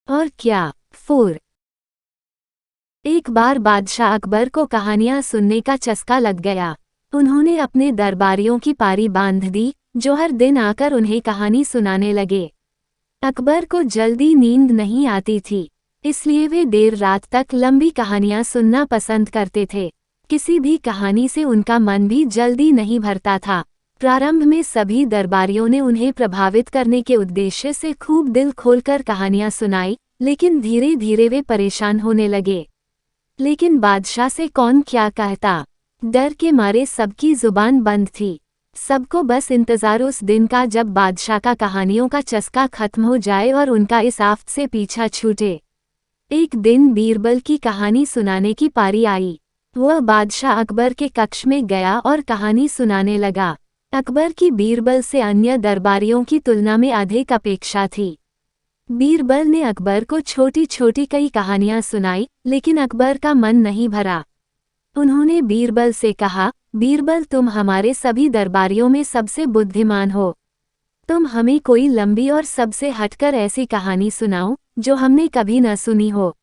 और क्या? 4। एक बार बादशाह अकबर को कहानियां सुनने का चस्का लग गया। उन्होंने अपने दरबारियों की पारी बांध दी, जो हर दिन आकर उन्हें कहानी सुनाने लगे। अकबर को जल्दी नींद नहीं आती थी, इसलिए वे देर रात तक लंबी कहानियां सुनना पसंद करते थे। किसी भी कहानी से उनका मन भी जल्दी नहीं भरता था। प्रारंभ में सभी दरबारियों ने उन्हें प्रभावित करने के उद्देश्य से खूब दिल खोलकर कहानियां सुनाई, लेकिन धीरे धीरे वे परेशान होने लगे। लेकिन बादशाह से कौन क्या कहता? डर के मारे सबकी जुबान बंद थी। सबको बस इंतजार उस दिन का जब बादशाह का कहानियों का चस्का खत्म हो जाए और उनका इस आफत से पीछा छूटे। एक दिन बीरबल की कहानी सुनाने की पारी आई। वह बादशाह अकबर के कक्ष में गया और कहानी सुनाने लगा। अकबर की बीरबल से अन्य दरबारियों की तुलना में अधिक अपेक्षा थी। बीरबल ने अकबर को छोटी छोटी कई कहानियां सुनाई, लेकिन अकबर का मन नहीं भरा। उन्होंने बीरबल से कहा, बीरबल तुम हमारे सभी दरबारियों में सबसे बुद्धिमान हो। तुम हमें कोई लंबी और सबसे हटकर ऐसी कहानी सुनाओ, जो हमने कभी न सुनी हो।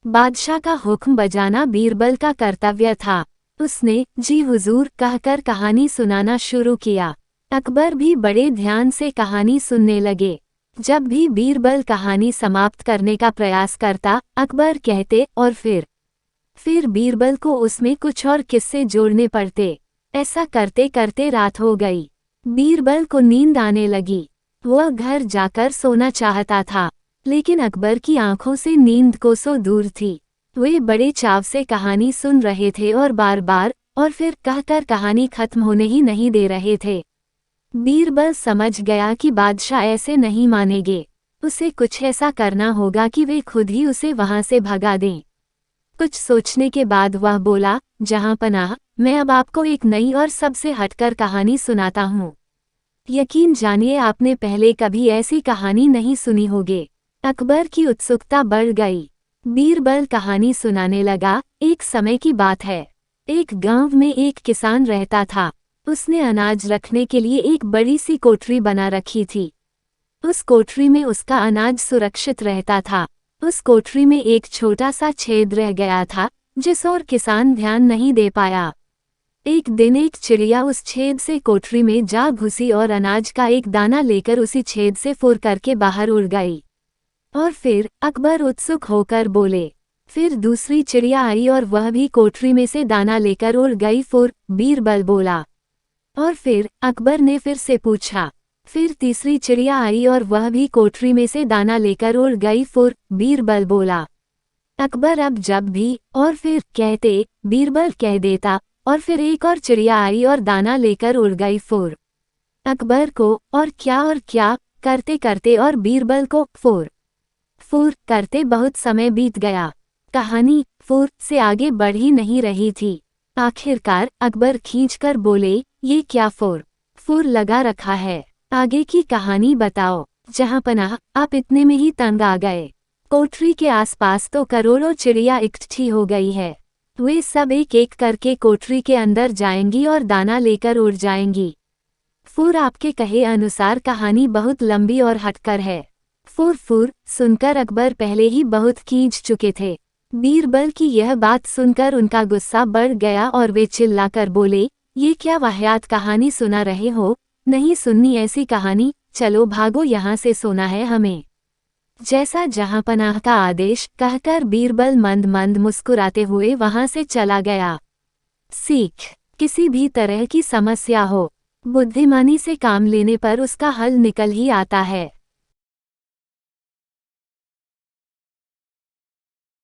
बादशाह का हुक्म बजाना बीरबल का कर्तव्य था। उसने जी हुजूर कहकर कहानी सुनाना शुरू किया। अकबर भी बड़े ध्यान से कहानी सुनने लगे। जब भी बीरबल कहानी समाप्त करने का प्रयास करता, अकबर कहते और फिर बीरबल को उसमें कुछ और किस्से जोड़ने पड़ते। ऐसा करते करते रात हो गई। बीरबल को नींद आने लगी। वह घर जाकर सोना चाहता था, लेकिन अकबर की आंखों से नींद कोसों दूर थी। वे बड़े चाव से कहानी सुन रहे थे और बार बार और फिर कहकर कहानी खत्म होने ही नहीं दे रहे थे। बीरबल समझ गया कि बादशाह ऐसे नहीं मानेंगे। उसे कुछ ऐसा करना होगा कि वे खुद ही उसे वहां से भगा दें। कुछ सोचने के बाद वह बोला, जहांपनाह, मैं अब आपको एक नई और सबसे हटकर कहानी सुनाता हूँ। यकीन जानिए आपने पहले कभी ऐसी कहानी नहीं सुनी होगी। अकबर की उत्सुकता बढ़ गई। बीरबल कहानी सुनाने लगा। एक समय की बात है। एक गांव में एक किसान रहता था। उसने अनाज रखने के लिए एक बड़ी सी कोठरी बना रखी थी। उस कोठरी में उसका अनाज सुरक्षित रहता था। उस कोठरी में एक छोटा सा छेद रह गया था, जिस ओर किसान ध्यान नहीं दे पाया। एक दिन एक चिड़िया उस छेद से कोठरी में जा घुसी और अनाज का एक दाना लेकर उसी छेद से फुर करके बाहर उड़ गई। और फिर अकबर उत्सुक होकर बोले। फिर दूसरी चिड़िया आई और वह भी कोठरी में से दाना लेकर उड़ गई फुर। बीरबल बोला। और फिर अकबर ने फिर से पूछा। फिर तीसरी चिड़िया आई और वह भी कोठरी में से दाना लेकर उड़ गई फुर। बीरबल बोला। अकबर अब जब भी और फिर कहते, बीरबल कह देता, और फिर एक और चिड़िया आई और दाना लेकर उड़ गई फुर। अकबर को और क्या करते करते और बीरबल को फुर करते बहुत समय बीत गया। कहानी फुर से आगे बढ़ ही नहीं रही थी। आखिरकार अकबर खींचकर बोले, ये क्या फुर लगा रखा है? आगे की कहानी बताओ। जहांपनाह, आप इतने में ही तंग आ गए। कोठरी के आसपास तो करोड़ों चिड़िया इकट्ठी हो गई है। वे सब एक एक करके कोठरी के अंदर जाएंगी और दाना लेकर उड़ जाएंगी। फुर आपके कहे अनुसार कहानी बहुत लंबी और हटकर है। फुर सुनकर अकबर पहले ही बहुत खींच चुके थे। बीरबल की यह बात सुनकर उनका गुस्सा बढ़ गया और वे चिल्लाकर बोले, ये क्या वाहियात कहानी सुना रहे हो? नहीं सुननी ऐसी कहानी, चलो भागो यहाँ से, सोना है हमें। जैसा जहांपनाह का आदेश कहकर बीरबल मंद मंद मुस्कुराते हुए वहां से चला गया। सीख, किसी भी तरह की समस्या हो, बुद्धिमानी से काम लेने पर उसका हल निकल ही आता है।